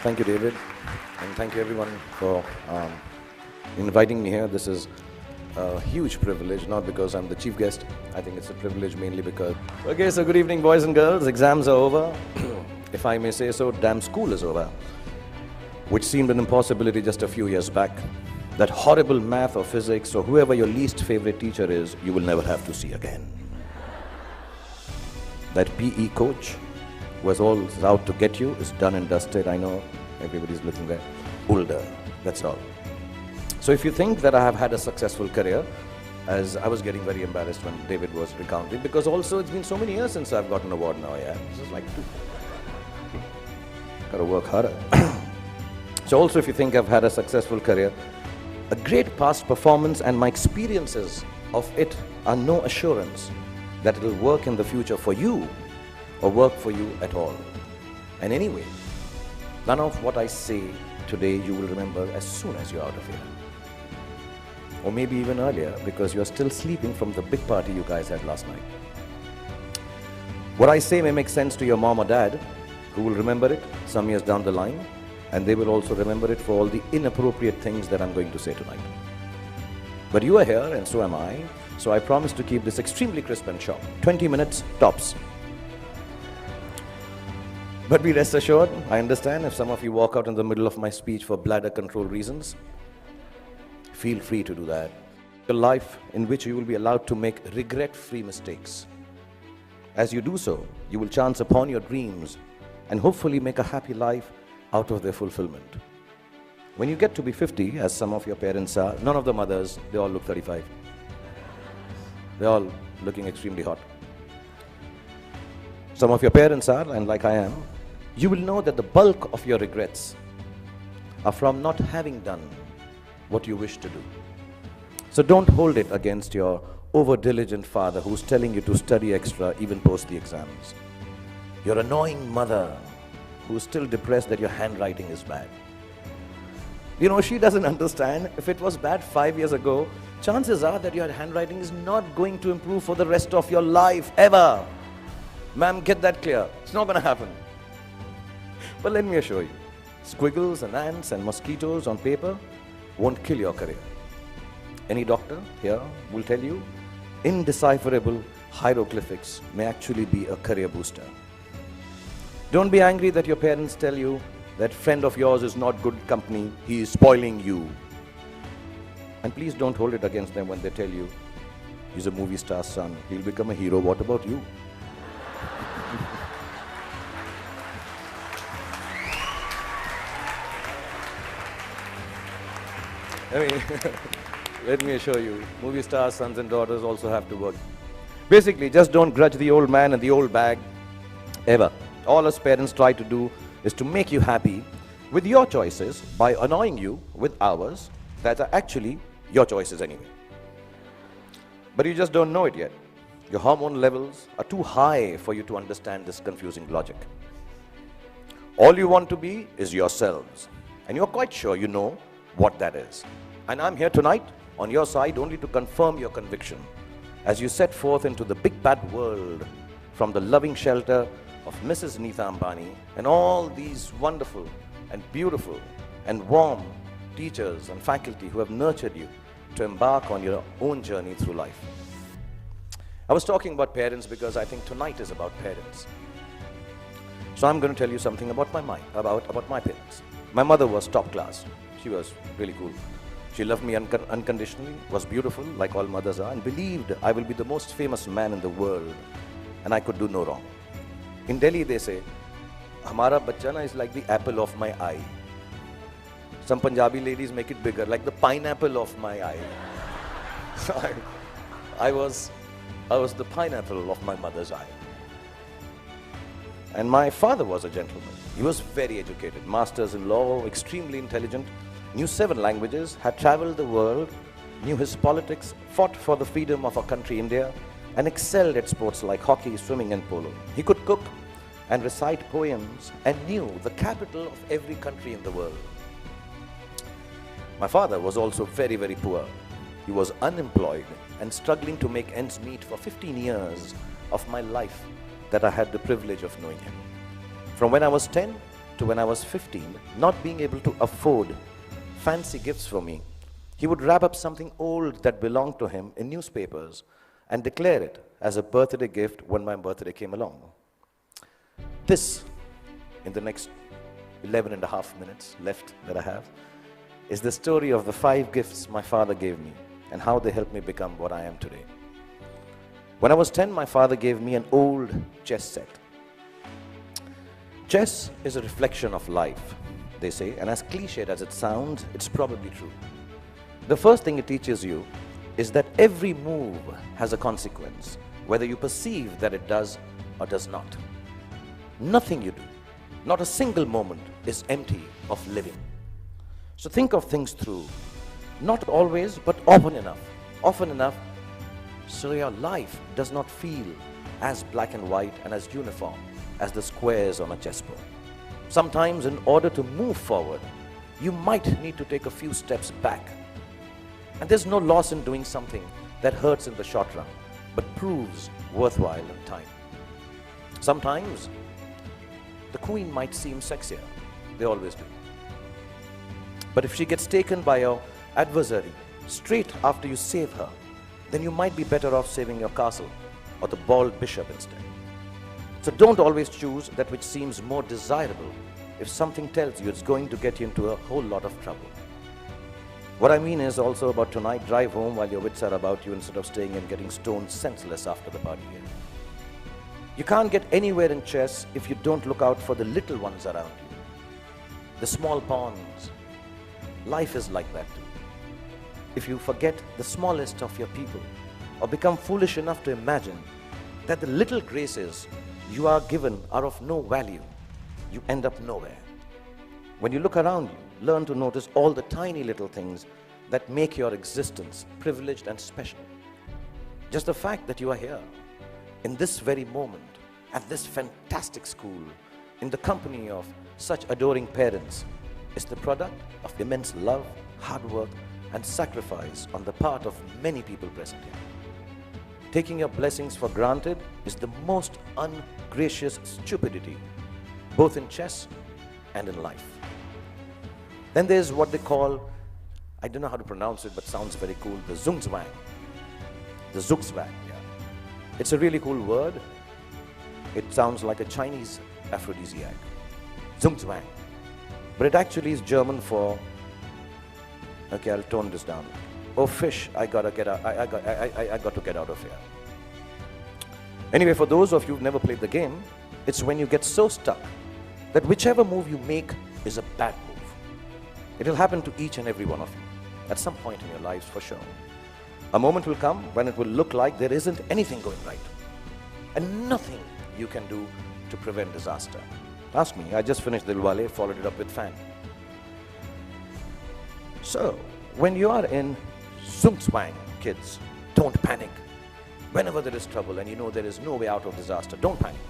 Thank you, David, and thank you everyone for inviting me here. This is a huge privilege, not because I'm the chief guest. I think it's a privilege mainly because... Okay, so good evening, boys and girls. Exams are over. If I may say so, damn school is over, which seemed an impossibility just a few years back. That horrible math or physics or whoever your least favorite teacher is, you will never have to see again. That PE coach who was all out to get you is done and dusted. I know everybody's looking there. Older, that's all. So if you think that I have had a successful career, as I was getting very embarrassed when David was recounting, because also it's been so many years since I've got an award now, yeah. This is like, gotta work harder. So also if you think I've had a successful career, a great past performance and my experiences of it are no assurance that it'll work in the future for you or work for you at all. And anyway, none of what I say today you will remember as soon as you're out of here. Or maybe even earlier, because you're still sleeping from the big party you guys had last night. What I say may make sense to your mom or dad, who will remember it some years down the line, and they will also remember it for all the inappropriate things that I'm going to say tonight. But you are here, and so am I, so I promise to keep this extremely crisp and sharp. 20 minutes, tops. But be rest assured, I understand if some of you walk out in the middle of my speech for bladder control reasons. Feel free to do that. A life in which you will be allowed to make regret-free mistakes. As you do so, you will chance upon your dreams and hopefully make a happy life out of their fulfillment. When you get to be 50, as some of your parents are, none of the mothers, they all look 35. They're all looking extremely hot. Some of your parents are, and like I am, you will know that the bulk of your regrets are from not having done what you wish to do. So don't hold it against your over-diligent father who's telling you to study extra even post the exams. Your annoying mother who's still depressed that your handwriting is bad. You know, she doesn't understand. If it was bad 5 years ago, chances are that your handwriting is not going to improve for the rest of your life, ever. Ma'am, get that clear. It's not going to happen. But let me assure you, squiggles and ants and mosquitoes on paper won't kill your career. Any doctor here will tell you, indecipherable hieroglyphics may actually be a career booster. Don't be angry that your parents tell you that friend of yours is not good company, he is spoiling you. And please don't hold it against them when they tell you, he's a movie star's son, he'll become a hero, what about you? I mean, let me assure you, movie stars, sons and daughters also have to work. Basically, just don't grudge the old man and the old bag, ever. All us parents try to do is to make you happy with your choices by annoying you with ours that are actually your choices anyway. But you just don't know it yet. Your hormone levels are too high for you to understand this confusing logic. All you want to be is yourselves, and you're quite sure you know what that is. And I'm here tonight on your side only to confirm your conviction as you set forth into the big bad world from the loving shelter of Mrs. Neeta Ambani and all these wonderful and beautiful and warm teachers and faculty who have nurtured you to embark on your own journey through life. I was talking about parents because I think tonight is about parents. So I'm going to tell you something about about my parents. My mother was top class. She was really cool. She loved me unconditionally, was beautiful like all mothers are, and believed I will be the most famous man in the world and I could do no wrong. In Delhi, they say, "Hamara bachcha na is like the apple of my eye." Some Punjabi ladies make it bigger, like the pineapple of my eye. So I was the pineapple of my mother's eye. And my father was a gentleman. He was very educated, masters in law, extremely intelligent, knew 7 languages, had traveled the world, knew his politics, fought for the freedom of our country, India, and excelled at sports like hockey, swimming and polo. He could cook and recite poems and knew the capital of every country in the world. My father was also very, very poor. He was unemployed and struggling to make ends meet for 15 years of my life that I had the privilege of knowing him. From when I was 10 to when I was 15, not being able to afford fancy gifts for me, he would wrap up something old that belonged to him in newspapers and declare it as a birthday gift when my birthday came along. This, in the next 11 and a half minutes left that I have, is the story of the 5 gifts my father gave me and how they helped me become what I am today. When I was 10, my father gave me an old chess set. Chess is a reflection of life, they say, and as cliched as it sounds, it's probably true. The first thing it teaches you is that every move has a consequence, whether you perceive that it does or does not. Nothing you do, not a single moment, is empty of living. So think of things through, not always, but often enough, so your life does not feel as black and white and as uniform as the squares on a chessboard. Sometimes, in order to move forward, you might need to take a few steps back. And there's no loss in doing something that hurts in the short run, but proves worthwhile in time. Sometimes, the queen might seem sexier. They always do. But if she gets taken by your adversary straight after you save her, then you might be better off saving your castle or the bald bishop instead. So don't always choose that which seems more desirable if something tells you it's going to get you into a whole lot of trouble. What I mean is also about tonight, drive home while your wits are about you instead of staying and getting stoned senseless after the party. You can't get anywhere in chess if you don't look out for the little ones around you, the small pawns. Life is like that too. If you forget the smallest of your people or become foolish enough to imagine that the little graces you are given are of no value, you end up nowhere. When you look around you, learn to notice all the tiny little things that make your existence privileged and special. Just the fact that you are here, in this very moment, at this fantastic school, in the company of such adoring parents, is the product of immense love, hard work, and sacrifice on the part of many people present here. Taking your blessings for granted is the most ungracious stupidity, both in chess and in life. Then there's what they call, I don't know how to pronounce it, but sounds very cool, the zugzwang. The zugzwang, yeah. It's a really cool word. It sounds like a Chinese aphrodisiac. Zugzwang. But it actually is German for, okay, I'll tone this down. Oh fish, I got to get out of here. Anyway, for those of you who've never played the game, it's when you get so stuck that whichever move you make is a bad move. It'll happen to each and every one of you at some point in your lives for sure. A moment will come when it will look like there isn't anything going right and nothing you can do to prevent disaster. Ask me, I just finished Dilwale, followed it up with Fan. So, when you are in zugzwang, kids, don't panic. Whenever there is trouble and you know there is no way out of disaster, don't panic.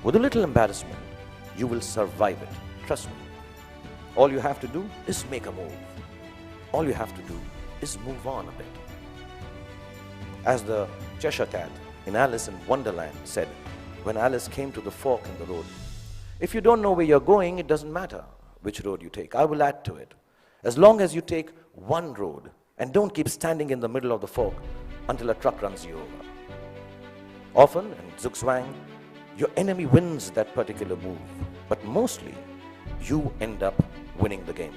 With a little embarrassment, you will survive it. Trust me. All you have to do is make a move. All you have to do is move on a bit. As the Cheshire Cat in Alice in Wonderland said, when Alice came to the fork in the road, if you don't know where you're going, it doesn't matter which road you take. I will add to it. As long as you take one road and don't keep standing in the middle of the fork until a truck runs you over. Often, in zugzwang, your enemy wins that particular move, but mostly, you end up winning the game.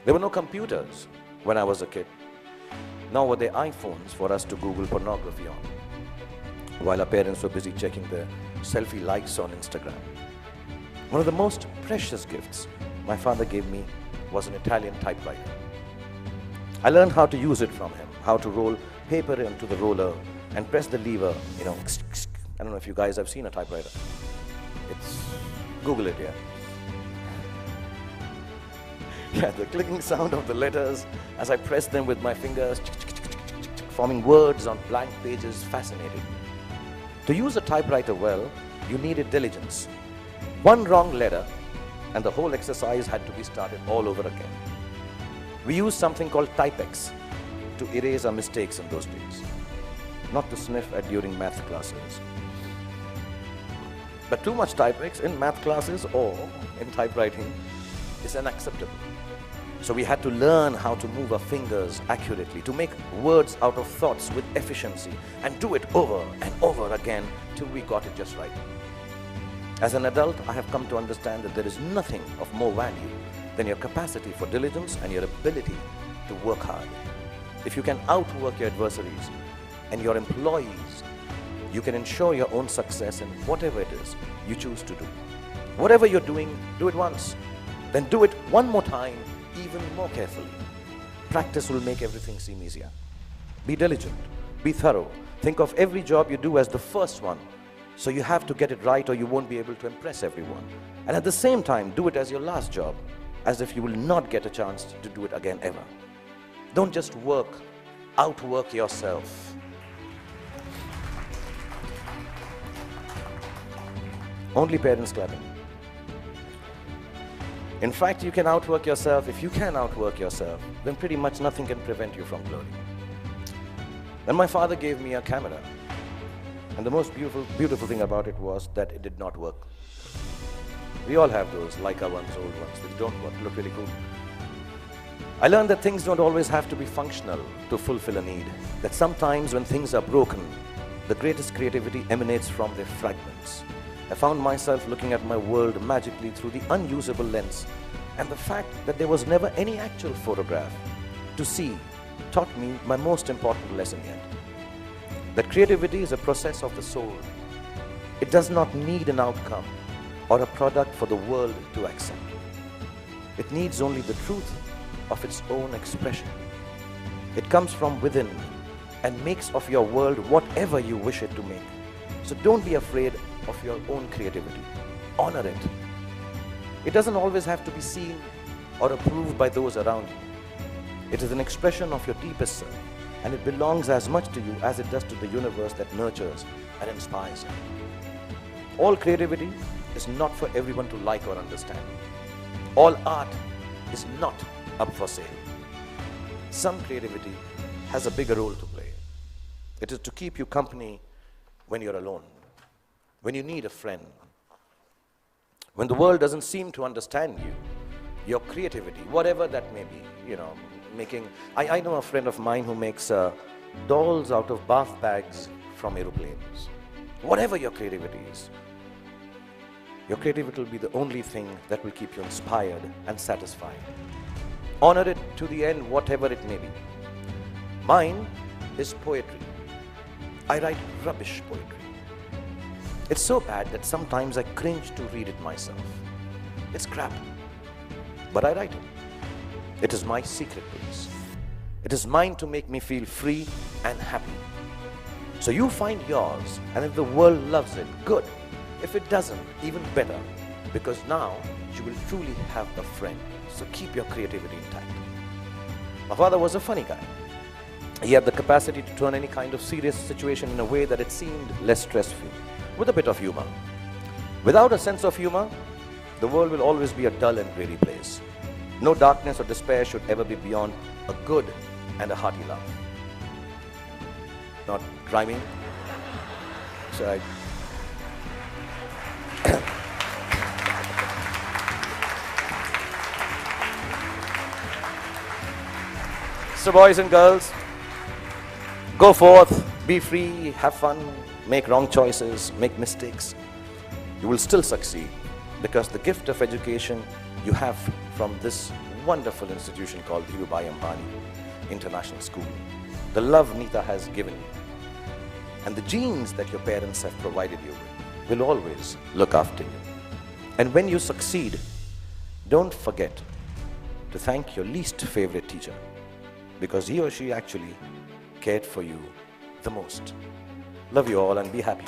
There were no computers when I was a kid, nor were there iPhones for us to Google pornography on, while our parents were busy checking their selfie likes on Instagram. One of the most precious gifts my father gave me was an Italian typewriter. I learned how to use it from him, how to roll paper into the roller and press the lever, you know. I don't know if you guys have seen a typewriter. Google it, yeah. Yeah, the clicking sound of the letters as I press them with my fingers, forming words on blank pages, fascinated me. To use a typewriter well, you needed diligence. One wrong letter and the whole exercise had to be started all over again. We used something called Typex to erase our mistakes in those days, not to sniff at during math classes. But too much typex in math classes or in typewriting is unacceptable. So we had to learn how to move our fingers accurately, to make words out of thoughts with efficiency, and do it over and over again till we got it just right. As an adult, I have come to understand that there is nothing of more value than your capacity for diligence and your ability to work hard. If you can outwork your adversaries and your employees, you can ensure your own success in whatever it is you choose to do. Whatever you're doing, do it once. Then do it one more time, even more carefully. Practice will make everything seem easier. Be diligent, be thorough. Think of every job you do as the first one. So you have to get it right or you won't be able to impress everyone. And at the same time, do it as your last job, as if you will not get a chance to do it again ever. Don't just work, outwork yourself. Only parents clapping. In fact, you can outwork yourself. If you can outwork yourself, then pretty much nothing can prevent you from glory. Then my father gave me a camera. And the most beautiful thing about it was that it did not work. We all have those, like our ones, old ones, which don't work, look really cool. I learned that things don't always have to be functional to fulfill a need. That sometimes when things are broken, the greatest creativity emanates from their fragments. I found myself looking at my world magically through the unusable lens, and the fact that there was never any actual photograph to see taught me my most important lesson yet. That creativity is a process of the soul. It does not need an outcome or a product for the world to accept. It needs only the truth of its own expression. It comes from within and makes of your world whatever you wish it to make. So don't be afraid of your own creativity. Honor it. It doesn't always have to be seen or approved by those around you. It is an expression of your deepest self, and it belongs as much to you as it does to the universe that nurtures and inspires you. All creativity is not for everyone to like or understand. All art is not up for sale. Some creativity has a bigger role to play. It is to keep you company when you're alone, when you need a friend, when the world doesn't seem to understand you. Your creativity, whatever that may be, I know a friend of mine who makes dolls out of bath bags from aeroplanes. Whatever your creativity is, your creativity will be the only thing that will keep you inspired and satisfied. Honor it to the end, whatever it may be. Mine is poetry. I write rubbish poetry. It's so bad that sometimes I cringe to read it myself. It's crap, but I write it. It is my secret place. It is mine to make me feel free and happy. So you find yours, and if the world loves it, good. If it doesn't, even better, because now you will truly have a friend. So keep your creativity intact. My father was a funny guy. He had the capacity to turn any kind of serious situation in a way that it seemed less stressful, with a bit of humor. Without a sense of humor, the world will always be a dull and dreary place. No darkness or despair should ever be beyond a good and a hearty laugh. Not rhyming. So So boys and girls, go forth, be free, have fun, make wrong choices, make mistakes. You will still succeed because the gift of education you have from this wonderful institution called Dhirubhai Ambani International School. The love Nita has given you and the genes that your parents have provided you with will always look after you. And when you succeed, don't forget to thank your least favorite teacher because he or she actually cared for you the most. Love you all and be happy.